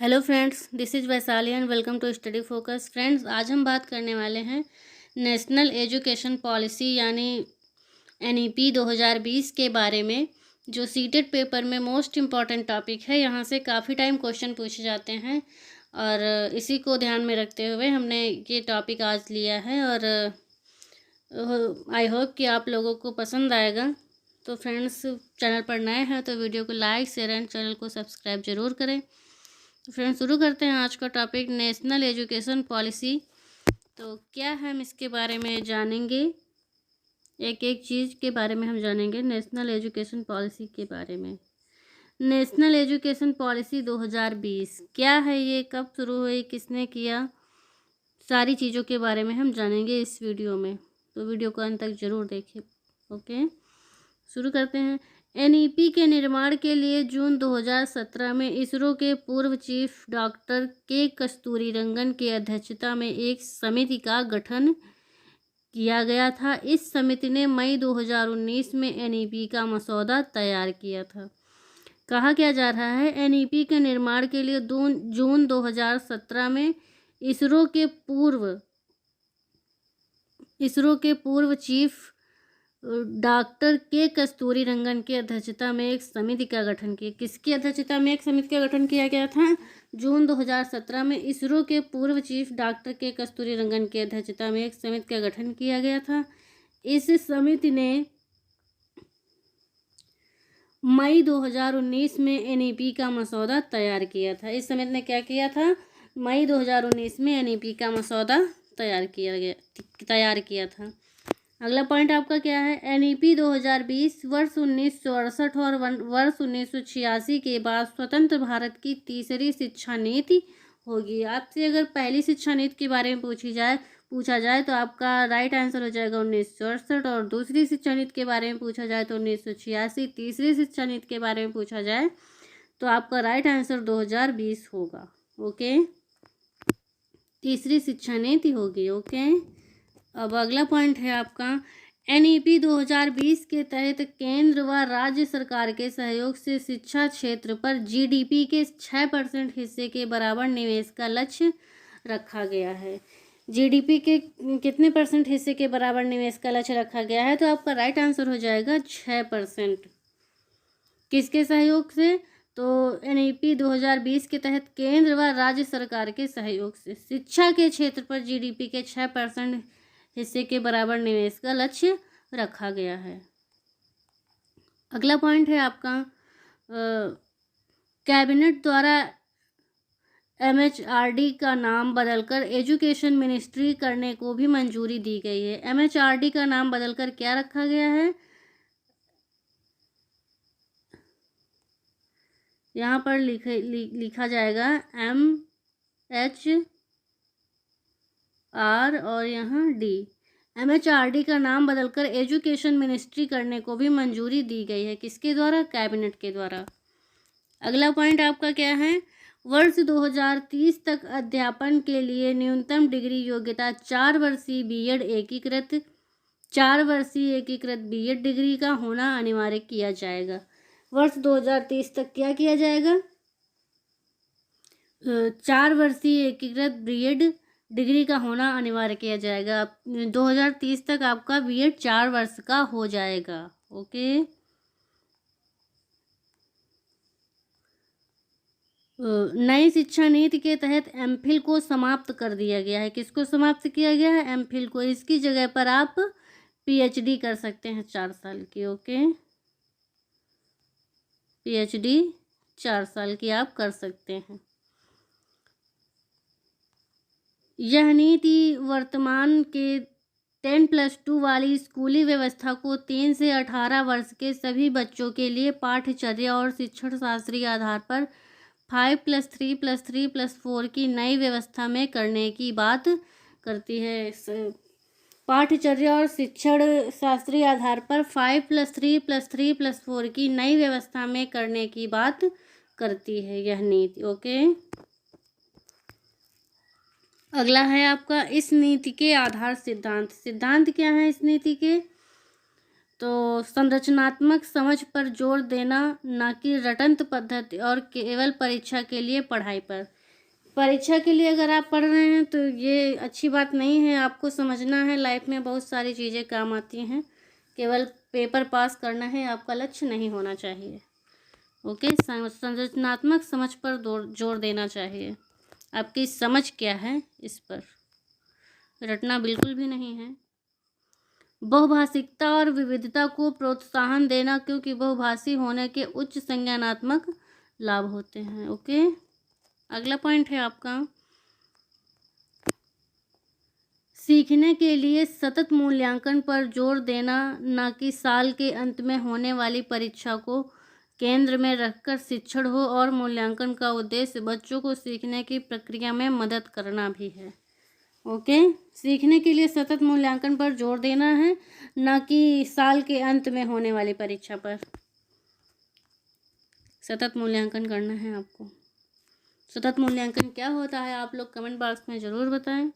Hello friends, this is Vaishali and welcome to study focus. Friends, आज हम बात करने वाले हैं नेशनल एजुकेशन पॉलिसी यानी एनईपी 2020 के बारे में, जो सीटेट पेपर में मोस्ट इम्पॉर्टेंट टॉपिक है। यहाँ से काफ़ी टाइम क्वेश्चन पूछे जाते हैं और इसी को ध्यान में रखते हुए हमने ये टॉपिक आज लिया है और आई होप कि आप लोगों को पसंद आएगा। तो फ्रेंड्स, चैनल पर नए हैं तो वीडियो को लाइक शेयर एंड चैनल को सब्सक्राइब ज़रूर करें। तो फ्रेंड्स, शुरू करते हैं आज का टॉपिक नेशनल एजुकेशन पॉलिसी। तो क्या हम इसके बारे में जानेंगे, एक एक चीज़ के बारे में हम जानेंगे नेशनल एजुकेशन पॉलिसी के बारे में। नेशनल एजुकेशन पॉलिसी 2020 क्या है, ये कब शुरू हुई, किसने किया, सारी चीज़ों के बारे में हम जानेंगे इस वीडियो में। तो वीडियो को अंत तक ज़रूर देखें। ओके, शुरू करते हैं। एनईपी के निर्माण के लिए जून 2017 में इसरो के पूर्व चीफ डॉक्टर के कस्तूरीरंगन की अध्यक्षता में एक समिति का गठन किया गया था। इस समिति ने मई 2019 में एनईपी का मसौदा तैयार किया था। कहा क्या जा रहा है, एनईपी के निर्माण के लिए जून 2017 में इसरो के पूर्व चीफ डॉक्टर के कस्तूरीरंगन की अध्यक्षता में एक समिति का गठन किया। किसकी अध्यक्षता में एक समिति का गठन किया गया था? जून 2017 में इसरो के पूर्व चीफ डॉक्टर के कस्तूरीरंगन की अध्यक्षता में एक समिति का गठन किया गया था। इस समिति ने मई 2019 में एनईपी का मसौदा तैयार किया था। इस समिति ने क्या किया था? मई 2019 में एनईपी का मसौदा तैयार किया था। अगला पॉइंट आपका क्या है? एनईपी 2020 वर्ष 1968 और वर्ष 1986 के बाद स्वतंत्र भारत की तीसरी शिक्षा नीति होगी। आपसे अगर पहली शिक्षा नीति के बारे में पूछा जाए तो आपका राइट आंसर हो जाएगा 1968, और दूसरी शिक्षा नीति के बारे में पूछा जाए तो 1986, तीसरी शिक्षा नीति के बारे में पूछा जाए तो आपका राइट आंसर 2020 होगा। ओके, तीसरी शिक्षा नीति होगी। ओके, अब अगला पॉइंट है आपका, एनईपी 2020 के तहत केंद्र व राज्य सरकार के सहयोग से शिक्षा क्षेत्र पर जीडीपी के 6% हिस्से के बराबर निवेश का लक्ष्य रखा गया है। जीडीपी के कितने परसेंट हिस्से के बराबर निवेश का लक्ष्य रखा गया है? तो आपका राइट आंसर हो जाएगा 6%। किसके सहयोग से? तो एनईपी 2020 के तहत केंद्र व राज्य सरकार के सहयोग से शिक्षा के क्षेत्र पर जीडीपी के 6% हिस्से के बराबर निवेश का लक्ष्य रखा गया है। अगला पॉइंट है आपका, कैबिनेट द्वारा एमएचआरडी का नाम बदलकर एजुकेशन मिनिस्ट्री करने को भी मंजूरी दी गई है। एमएचआरडी का नाम बदलकर क्या रखा गया है? यहाँ पर लिखा जाएगा MHR और यहाँ D। एमएचआरडी का नाम बदलकर एजुकेशन मिनिस्ट्री करने को भी मंजूरी दी गई है। किसके द्वारा? कैबिनेट के द्वारा। अगला पॉइंट आपका क्या है? वर्ष 2030 तक अध्यापन के लिए न्यूनतम डिग्री योग्यता 4 वर्षीय एकीकृत बीएड डिग्री का होना अनिवार्य किया जाएगा। वर्ष 2030 तक क्या किया जाएगा? 4 वर्षीय एकीकृत बीएड डिग्री का होना अनिवार्य किया जाएगा। 2030 तक आपका बीएड 4 वर्ष का हो जाएगा। ओके, नई शिक्षा नीति के तहत एमफिल को समाप्त कर दिया गया है। किसको समाप्त किया गया है? एमफिल को। इसकी जगह पर आप पीएचडी कर सकते हैं 4 साल की। ओके, पीएचडी 4 साल की आप कर सकते हैं। यह नीति वर्तमान के 10+2 वाली स्कूली व्यवस्था को 3 से 18 वर्ष के सभी बच्चों के लिए पाठ्यचर्या और शिक्षण शास्त्रीय आधार पर 5+3+3+4 की नई व्यवस्था में करने की बात करती है। पाठ्यचर्या और शिक्षण शास्त्रीय आधार पर 5+3+3+4 की नई व्यवस्था में करने की बात करती है यह नीति। ओके, अगला है आपका, इस नीति के आधार सिद्धांत। सिद्धांत क्या है इस नीति के? तो संरचनात्मक समझ पर जोर देना, ना कि रटंत पद्धति और केवल परीक्षा के लिए पढ़ाई पर। परीक्षा के लिए अगर आप पढ़ रहे हैं तो ये अच्छी बात नहीं है। आपको समझना है लाइफ में बहुत सारी चीज़ें काम आती हैं, केवल पेपर पास करना है आपका लक्ष्य नहीं होना चाहिए। ओके, संरचनात्मक समझ पर जोर देना चाहिए। आपकी समझ क्या है इस पर, रटना बिल्कुल भी नहीं है। बहुभाषिकता और विविधता को प्रोत्साहन देना, क्योंकि बहुभाषी होने के उच्च संज्ञानात्मक लाभ होते हैं। ओके, अगला पॉइंट है आपका, सीखने के लिए सतत मूल्यांकन पर जोर देना, ना कि साल के अंत में होने वाली परीक्षा को केंद्र में रखकर शिक्षण हो, और मूल्यांकन का उद्देश्य बच्चों को सीखने की प्रक्रिया में मदद करना भी है। ओके, सीखने के लिए सतत मूल्यांकन पर जोर देना है, ना कि साल के अंत में होने वाली परीक्षा पर। सतत मूल्यांकन करना है आपको। सतत मूल्यांकन क्या होता है आप लोग कमेंट बॉक्स में ज़रूर बताएं।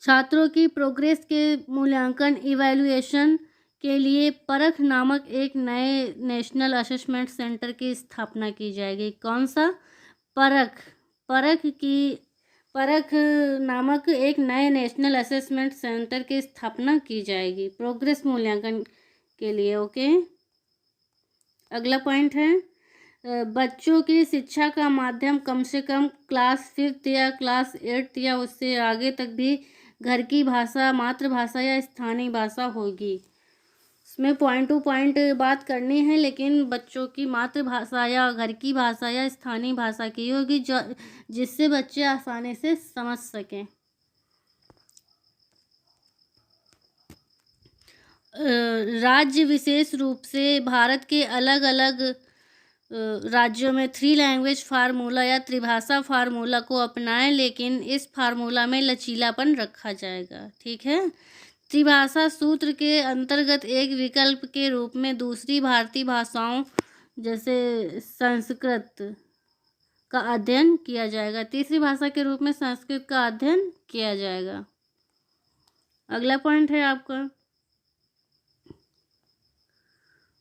छात्रों की प्रोग्रेस के मूल्यांकन इवैल्यूएशन के लिए परख नामक एक नए नेशनल असेसमेंट सेंटर की स्थापना की जाएगी। कौन सा? परख नामक एक नए नेशनल असेसमेंट सेंटर की स्थापना की जाएगी प्रोग्रेस मूल्यांकन के लिए। ओके, अगला पॉइंट है, बच्चों की शिक्षा का माध्यम कम से कम क्लास 5 या क्लास 8 या उससे आगे तक भी घर की भाषा, मातृभाषा या स्थानीय भाषा होगी। इसमें पॉइंट टू पॉइंट बात करनी है, लेकिन बच्चों की मातृभाषा या घर की भाषा या स्थानीय भाषा की होगी, जिससे बच्चे आसानी से समझ सकें। राज्य विशेष रूप से भारत के अलग अलग राज्यों में 3 लैंग्वेज फार्मूला या त्रिभाषा फार्मूला को अपनाएं, लेकिन इस फार्मूला में लचीलापन रखा जाएगा। ठीक है, त्रिभाषा सूत्र के अंतर्गत एक विकल्प के रूप में दूसरी भारतीय भाषाओं जैसे संस्कृत का अध्ययन किया जाएगा। तीसरी भाषा के रूप में संस्कृत का अध्ययन किया जाएगा। अगला पॉइंट है आपका,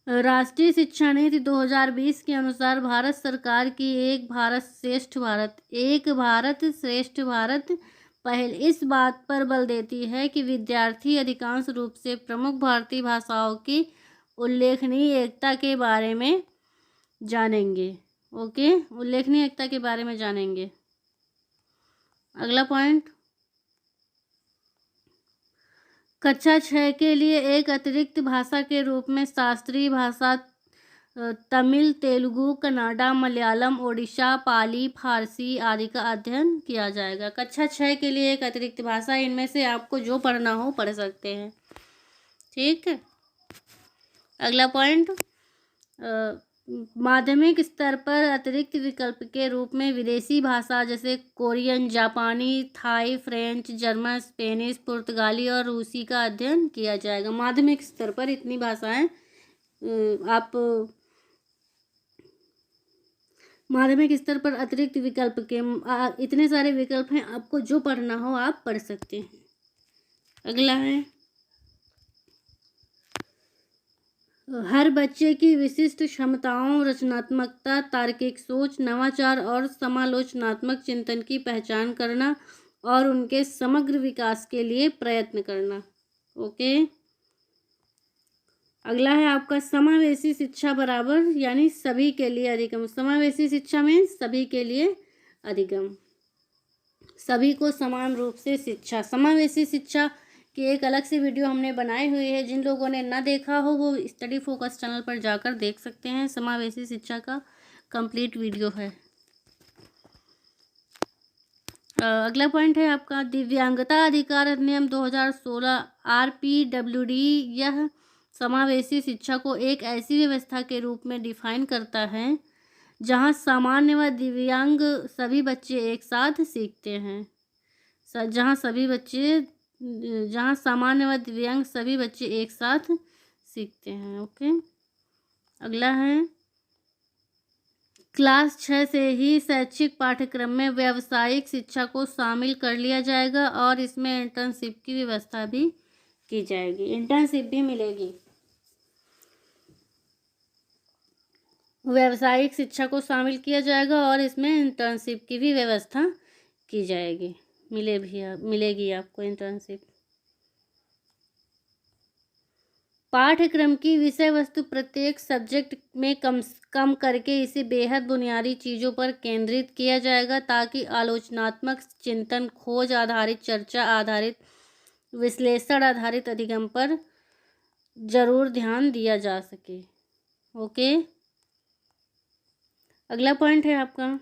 राष्ट्रीय शिक्षा नीति 2020 के अनुसार भारत सरकार की एक भारत श्रेष्ठ भारत पहल इस बात पर बल देती है कि विद्यार्थी अधिकांश रूप से प्रमुख भारतीय भाषाओं की उल्लेखनीय एकता के बारे में जानेंगे। ओके, उल्लेखनीय एकता के बारे में जानेंगे। अगला पॉइंट, कक्षा 6 के लिए एक अतिरिक्त भाषा के रूप में शास्त्रीय भाषा तमिल, तेलुगु, कन्नड़ा, मलयालम, ओडिशा, पाली, फारसी आदि का अध्ययन किया जाएगा। कक्षा 6 के लिए एक अतिरिक्त भाषा, इनमें से आपको जो पढ़ना हो पढ़ सकते हैं। ठीक है, अगला पॉइंट, माध्यमिक स्तर पर अतिरिक्त विकल्प के रूप में विदेशी भाषा जैसे कोरियन, जापानी, थाई, फ्रेंच, जर्मन, स्पेनिश, पुर्तगाली और रूसी का अध्ययन किया जाएगा। माध्यमिक स्तर पर इतनी भाषाएं आप माध्यमिक स्तर पर अतिरिक्त विकल्प के इतने सारे विकल्प हैं, आपको जो पढ़ना हो आप पढ़ सकते हैं। अगला है, हर बच्चे की विशिष्ट क्षमताओं, रचनात्मकता, तार्किक सोच, नवाचार और समालोचनात्मक चिंतन की पहचान करना और उनके समग्र विकास के लिए प्रयत्न करना। ओके, अगला है आपका समावेशी शिक्षा बराबर यानी सभी के लिए अधिगम। समावेशी शिक्षा में सभी के लिए अधिगम, सभी को समान रूप से शिक्षा। समावेशी शिक्षा की एक अलग से वीडियो हमने बनाई हुई है, जिन लोगों ने ना देखा हो वो स्टडी फोकस चैनल पर जाकर देख सकते हैं। समावेशी शिक्षा का कंप्लीट वीडियो है। अगला पॉइंट है आपका, दिव्यांगता अधिकार अधिनियम 2016 RPWD यह समावेशी शिक्षा को एक ऐसी व्यवस्था के रूप में डिफाइन करता है जहां सामान्य व दिव्यांग सभी बच्चे एक साथ सीखते हैं। जहां सामान्य व दिव्यांग सभी बच्चे एक साथ सीखते हैं। ओके, अगला है, क्लास 6 से ही शैक्षिक पाठ्यक्रम में व्यावसायिक शिक्षा को शामिल कर लिया जाएगा और इसमें इंटर्नशिप की व्यवस्था भी की जाएगी, इंटर्नशिप भी मिलेगी। व्यावसायिक शिक्षा को शामिल किया जाएगा और इसमें इंटर्नशिप की भी व्यवस्था की जाएगी। मिलेगी आपको इंटर्नशिप। पाठ्यक्रम की विषय वस्तु प्रत्येक सब्जेक्ट में कम करके इसे बेहद बुनियादी चीज़ों पर केंद्रित किया जाएगा ताकि आलोचनात्मक चिंतन, खोज आधारित चर्चा आधारित, विश्लेषण आधारित अधिगम पर जरूर ध्यान दिया जा सके। ओके, अगला पॉइंट है आपका,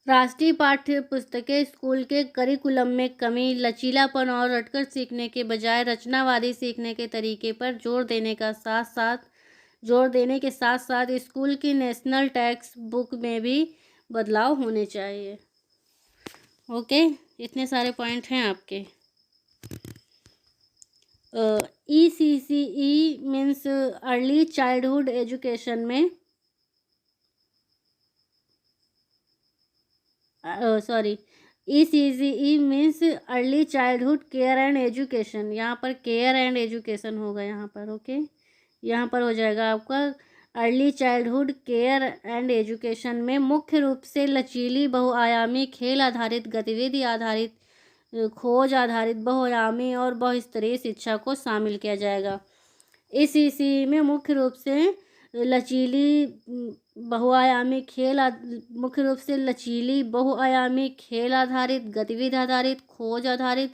राष्ट्रीय पाठ्य पुस्तकें स्कूल के करिकुलम में कमी, लचीलापन और रटकर सीखने के बजाय रचनावादी सीखने के तरीके पर जोर देने के साथ साथ स्कूल की नेशनल टेक्स्ट बुक में भी बदलाव होने चाहिए। ओके, इतने सारे पॉइंट हैं आपके। ECCE means early childhood education में ECCE means early childhood care and education. यहाँ पर केयर एंड एजुकेशन होगा यहाँ पर। ओके, यहाँ पर हो जाएगा आपका early childhood care and education में मुख्य रूप से लचीली, बहुआयामी, खेल आधारित, गतिविधि आधारित, खोज आधारित, बहुआयामी और बहुस्तरीय शिक्षा को शामिल किया जाएगा। ECCE में मुख्य रूप से लचीली, बहुआयामी, खेल आधारित, गतिविधि आधारित, खोज आधारित,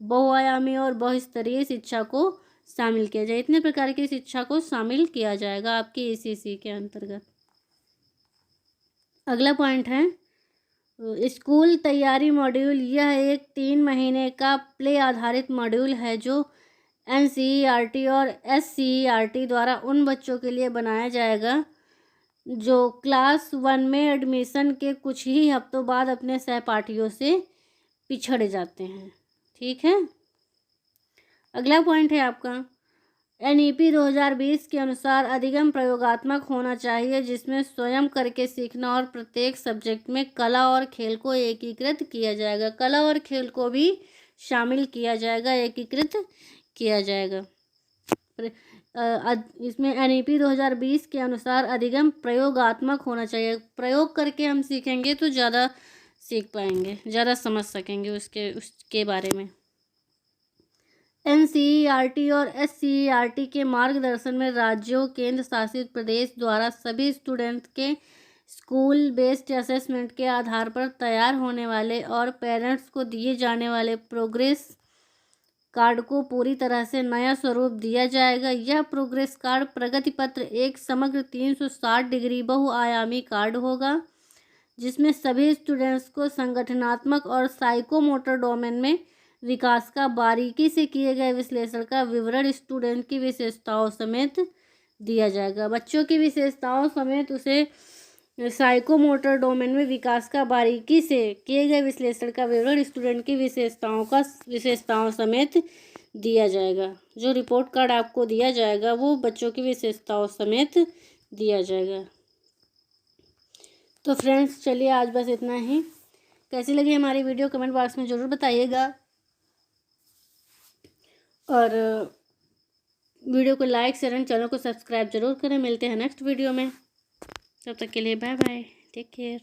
बहुआयामी और बहुस्तरीय शिक्षा को शामिल किया जाए। इतने प्रकार की शिक्षा को शामिल किया जाएगा आपकी ECCE के अंतर्गत। अगला पॉइंट है स्कूल तैयारी मॉड्यूल। यह एक 3 महीने का प्ले आधारित मॉड्यूल है जो NCERT और SCERT द्वारा उन बच्चों के लिए बनाया जाएगा जो क्लास 1 में एडमिशन के कुछ ही हफ्तों बाद अपने सहपाठियों से पिछड़ जाते हैं। ठीक है, अगला पॉइंट है आपका NEP 2020 के अनुसार अधिगम प्रयोगात्मक होना चाहिए जिसमें स्वयं करके सीखना और प्रत्येक सब्जेक्ट में कला और खेल को एकीकृत किया जाएगा। कला और खेल को भी शामिल किया जाएगा, एकीकृत किया जाएगा। इसमें NEP 2020 के अनुसार अधिगम प्रयोगात्मक होना चाहिए। प्रयोग करके हम सीखेंगे तो ज़्यादा सीख पाएंगे, ज़्यादा समझ सकेंगे उसके बारे में। NCERT और SCERT के मार्गदर्शन में राज्यों, केंद्र शासित प्रदेश द्वारा सभी स्टूडेंट के स्कूल बेस्ड असेसमेंट के आधार पर तैयार होने वाले और पेरेंट्स को दिए जाने वाले प्रोग्रेस कार्ड को पूरी तरह से नया स्वरूप दिया जाएगा। यह प्रोग्रेस कार्ड प्रगति पत्र एक समग्र 360 डिग्री बहुआयामी कार्ड होगा जिसमें सभी स्टूडेंट्स को संगठनात्मक और साइकोमोटर डोमेन में विकास का बारीकी से किए गए विश्लेषण का विवरण स्टूडेंट की विशेषताओं समेत दिया जाएगा। बच्चों की विशेषताओं समेत उसे साइकोमोटर डोमेन में विकास का बारीकी से किए गए विश्लेषण का विवरण स्टूडेंट की विशेषताओं समेत दिया जाएगा। जो रिपोर्ट कार्ड आपको दिया जाएगा वो बच्चों की विशेषताओं समेत दिया जाएगा। तो फ्रेंड्स, चलिए आज बस इतना ही। कैसी लगी हमारी वीडियो कमेंट बॉक्स में ज़रूर बताइएगा और वीडियो को लाइक, शेयर एंड चैनल को सब्सक्राइब जरूर करें। मिलते हैं नेक्स्ट वीडियो में, तब तक के लिए बाय बाय, टेक केयर।